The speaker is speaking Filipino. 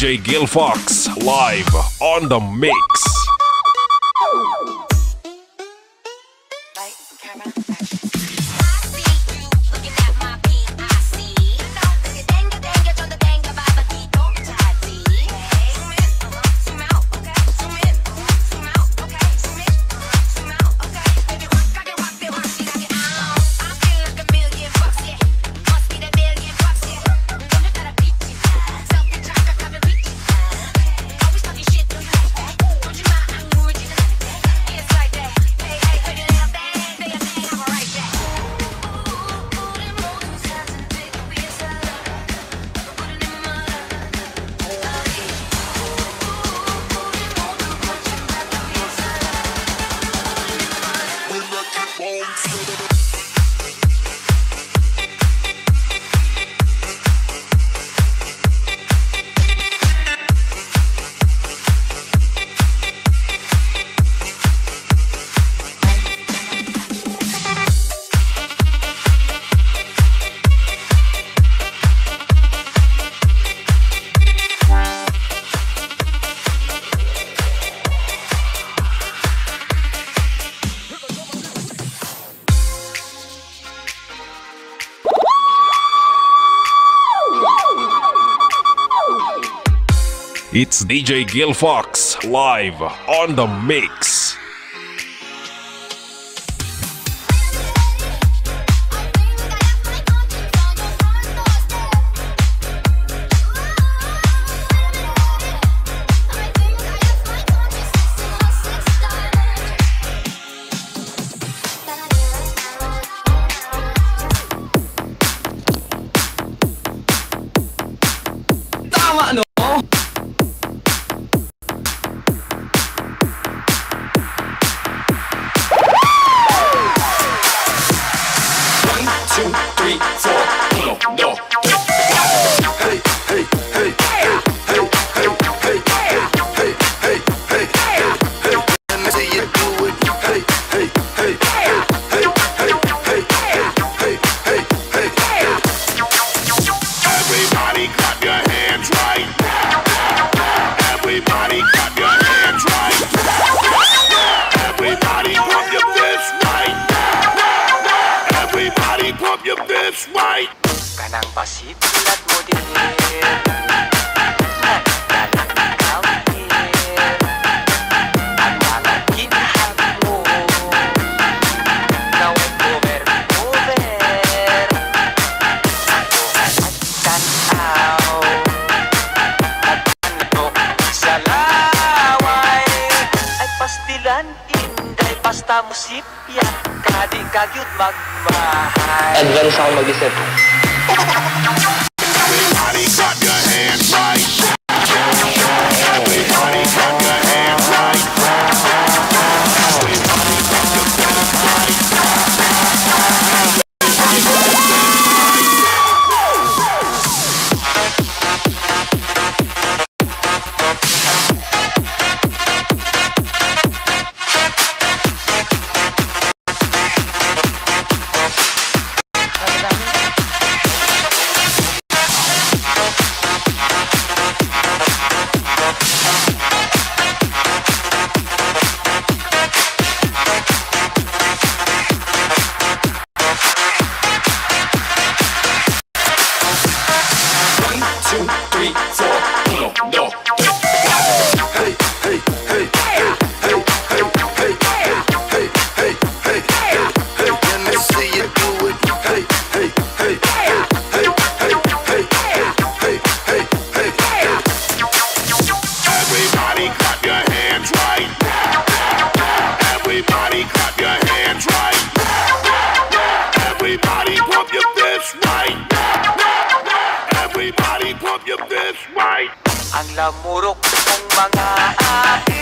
DJ Gil Fox live on the mix. It's DJ Gil Fox live on the mix. Kanang pasipilat mo din nagdalang kawin ang mga ginahag mo naway over ako at tanaw at ano sa laway ay pastilan inday pasta musipya kadi kagyud magmahal. Advance ako mag-isip. Everybody clap your hands right. Everybody clap your hands right. Everybody clap your hands right. Ang lamurok ng mga akin